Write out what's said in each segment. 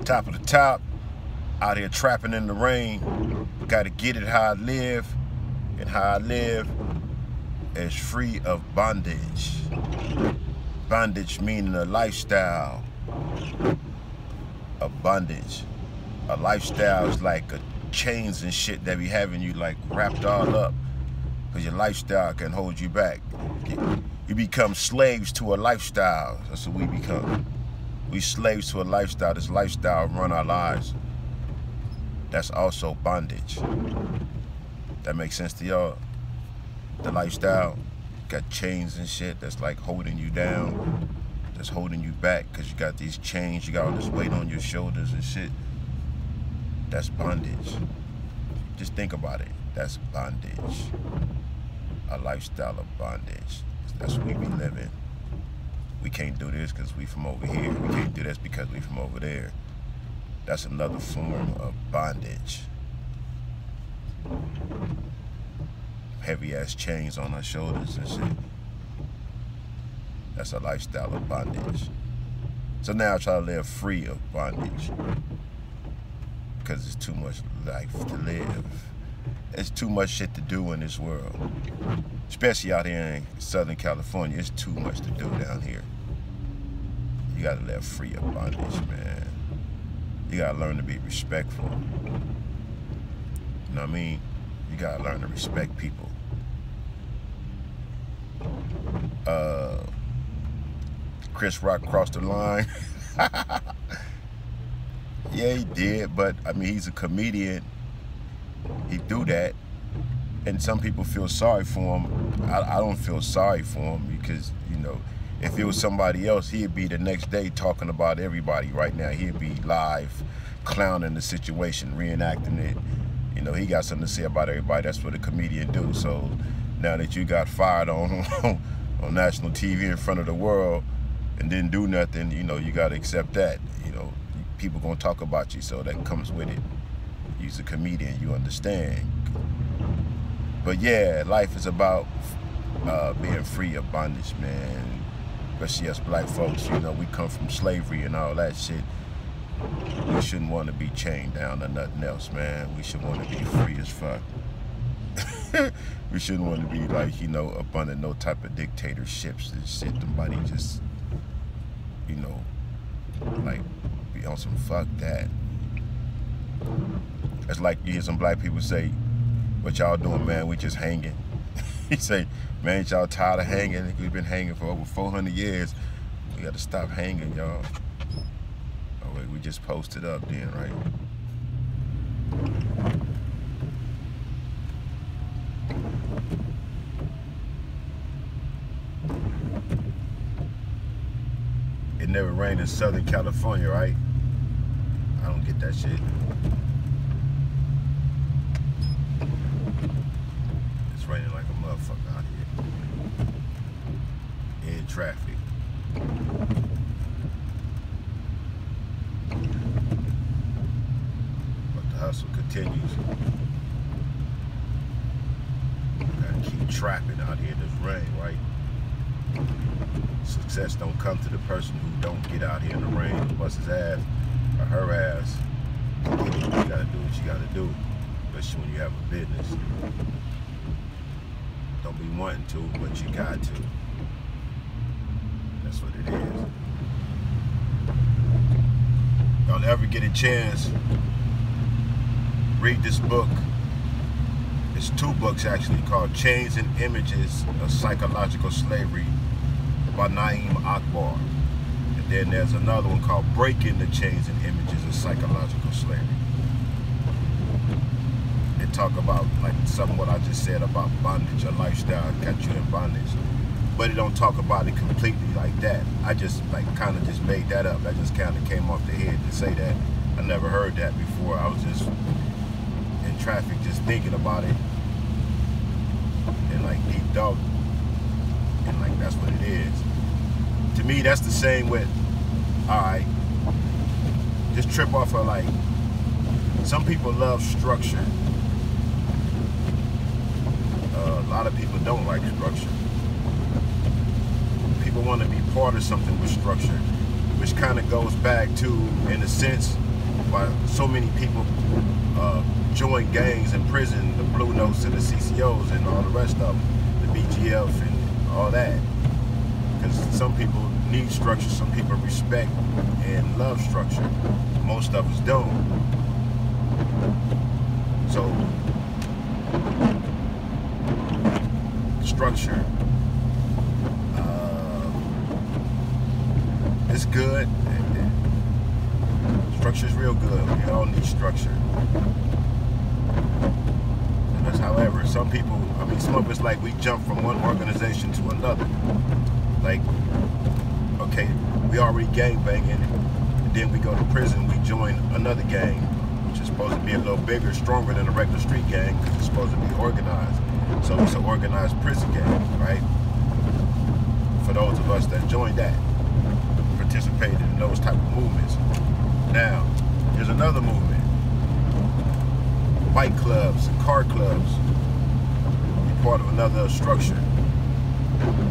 Top of the top, out here trapping in the rain. Gotta get it how I live, and how I live is free of bondage. Bondage meaning a lifestyle of bondage. A lifestyle is like a chains and shit that be having you like wrapped all up, because your lifestyle can hold you back. You become slaves to a lifestyle. That's what we become. We slaves to a lifestyle. This lifestyle run our lives. That's also bondage. That makes sense to y'all? The lifestyle got chains and shit that's like holding you down, that's holding you back because you got these chains, you got all this weight on your shoulders and shit. That's bondage. Just think about it. That's bondage. A lifestyle of bondage. That's what we be living. We can't do this because we from over here. We can't do this because we from over there. That's another form of bondage. Heavy ass chains on our shoulders and shit. That's a lifestyle of bondage. So now I try to live free of bondage, because it's too much life to live. It's too much shit to do in this world. Especially out here in Southern California, it's too much to do down here. You gotta live free of bondage, man. You gotta learn to be respectful. You know what I mean? You gotta learn to respect people. Chris Rock crossed the line. Yeah, he did, but I mean, he's a comedian. He do that, and some people feel sorry for him. I don't feel sorry for him, because, you know, if it was somebody else, he'd be the next day talking about everybody right now. He'd be live clowning the situation, reenacting it. You know, he got something to say about everybody. That's what a comedian do. So now that you got fired on on national TV in front of the world and didn't do nothing, you know, you got to accept that. You know, people gonna talk about you, so that comes with it. You're a comedian, you understand. But yeah, life is about being free of bondage, man. Especially us black folks, you know, we come from slavery and all that shit. We shouldn't want to be chained down to nothing else, man. We should want to be free as fuck. We shouldn't want to be like, you know, up under no type of dictatorships and shit. Somebody just, you know, like be on some fuck that. It's like you hear some black people say, "What y'all doing, man? We just hanging." He say, "Man, ain't y'all tired of hanging? We've been hanging for over 400 years. We got to stop hanging, y'all." Oh wait, we just posted up then, right? It never rained in Southern California, right? I don't get that shit. It's raining like a motherfucker out here. In traffic. But the hustle continues. Gotta keep trapping out here in this rain, right? Success don't come to the person who don't get out here in the rain and bust his ass or her ass. You gotta do what you gotta do, especially when you have a business. Don't be wanting to, but you got to. That's what it is. Y'all ever get a chance, read this book. It's 2 books actually, called Chains and Images of Psychological Slavery by Na'im Akbar. And then there's another one called Breaking the Chains and Images of Psychological Slavery. They talk about like some of what I just said about bondage, a lifestyle got you in bondage. But it don't talk about it completely like that. I just like kind of just made that up. That just kind of came off the head to say that. I never heard that before. I was just in traffic just thinking about it. And like deep dog. And like that's what it is. To me, that's the same with, alright, just trip off of like, some people love structure. A lot of people don't like structure. People want to be part of something with structure, which kind of goes back to, in a sense, why so many people join gangs in prison, the Blue Notes and the CCOs and all the rest of them, the BGF and all that. Because some people need structure, some people respect and love structure. Most of us don't. So, structure, it's good. Structure is real good. We all need structure. However, some people, I mean, some of us, like, we jump from one organization to another. Like, okay, we already gang banging, and then we go to prison, we join another gang, which is supposed to be a little bigger, stronger than a regular street gang, because it's supposed to be organized. So it's an organized prison gang, right? For those of us that joined that, participated in those type of movements. Now, there's another movement. Bike clubs and car clubs. You're part of another structure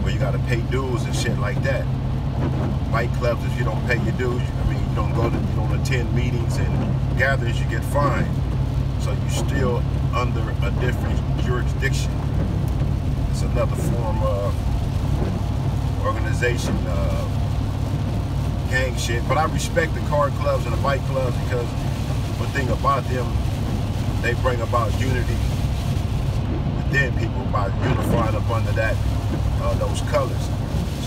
where you gotta pay dues and shit like that. Bike clubs, if you don't pay your dues, I mean, you don't attend meetings and gatherings, you get fined. So you're still under a different jurisdiction. It's another form of organization, gang shit. But I respect the car clubs and the bike clubs because one thing about them, they bring about unity within people by unifying up under that, those colors.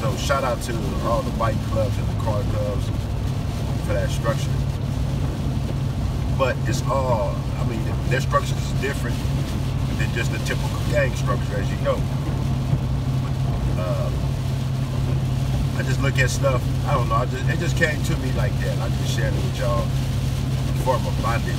So shout out to all the bike clubs and the car clubs for that structure. But it's all, I mean, their structure is different than just the typical gang structure, as you know. I just look at stuff, I don't know, it just came to me like that. I just shared it with y'all, a form of bondage.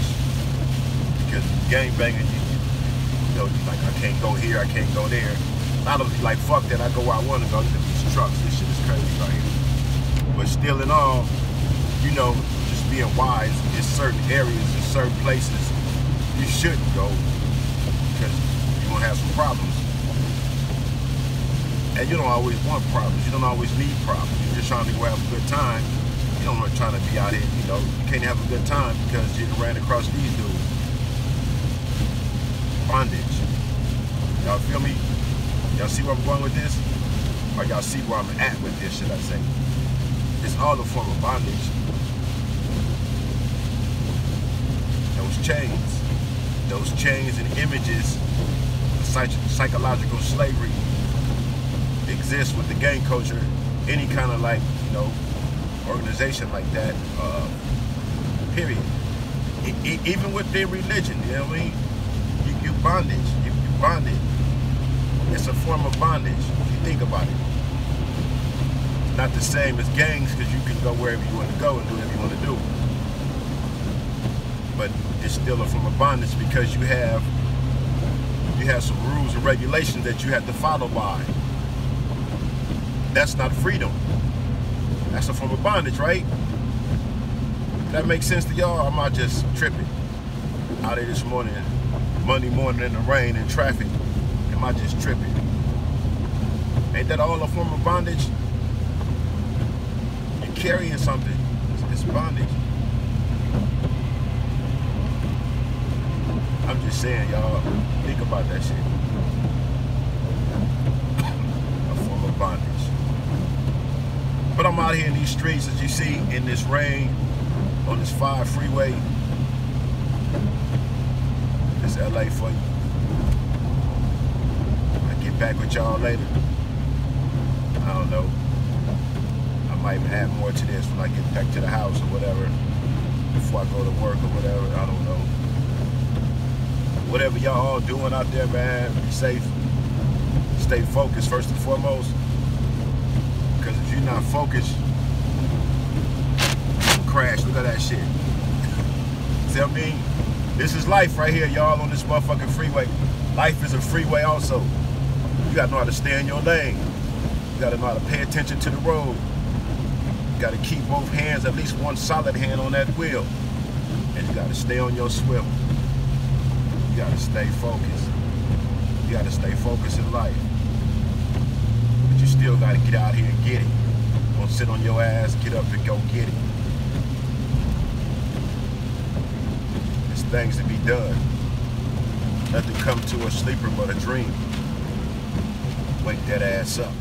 Because gang banging, you know, like, I can't go here, I can't go there. A lot of you like, fuck that, I go where I want to go. Look at these trucks, this shit is crazy right here. But still in all, you know, just being wise, in certain areas, in certain places, you shouldn't go because you're going to have some problems. And you don't always want problems. You don't always need problems. You're just trying to go have a good time. You don't want to try to be out here, you know, you can't have a good time because you ran across these dudes. Bondage. Y'all feel me? Y'all see where I'm going with this? Or y'all see where I'm at with this, should I say? It's all a form of bondage. Those chains and images of psychological slavery exist with the gang culture. Any kind of, like, you know, organization like that, period. Even with their religion, you know what I mean? You bondage, you bonded. It's a form of bondage, if you think about it. Not the same as gangs, because you can go wherever you want to go and do whatever you want to do. But it's still a form of bondage because you have some rules and regulations that you have to follow by. That's not freedom. That's a form of bondage, right? That makes sense to y'all? Am I just tripping? Out here this morning, Monday morning in the rain and traffic. Am I just tripping? Ain't that all a form of bondage? You're carrying something. It's bondage. I'm just saying, y'all, think about that shit. A form of bondage. But I'm out here in these streets, as you see, in this rain, on this 5 freeway. It's LA for you. I'll get back with y'all later. I don't know. I might add more to this when I get back to the house or whatever. Before I go to work or whatever. I don't know. Whatever y'all all doing out there, man, be safe. Stay focused first and foremost. Because if you're not focused, you'll crash. Look at that shit. See what I mean? This is life right here, y'all, on this motherfucking freeway. Life is a freeway also. You gotta know how to stay in your lane. You gotta know how to pay attention to the road. You gotta keep both hands, at least one solid hand on that wheel. And you gotta stay on your swivel. You gotta stay focused. You gotta stay focused in life. But you still gotta get out here and get it. Don't sit on your ass, get up and go get it. things to be done. Nothing come to a sleeper but a dream. Wake that ass up.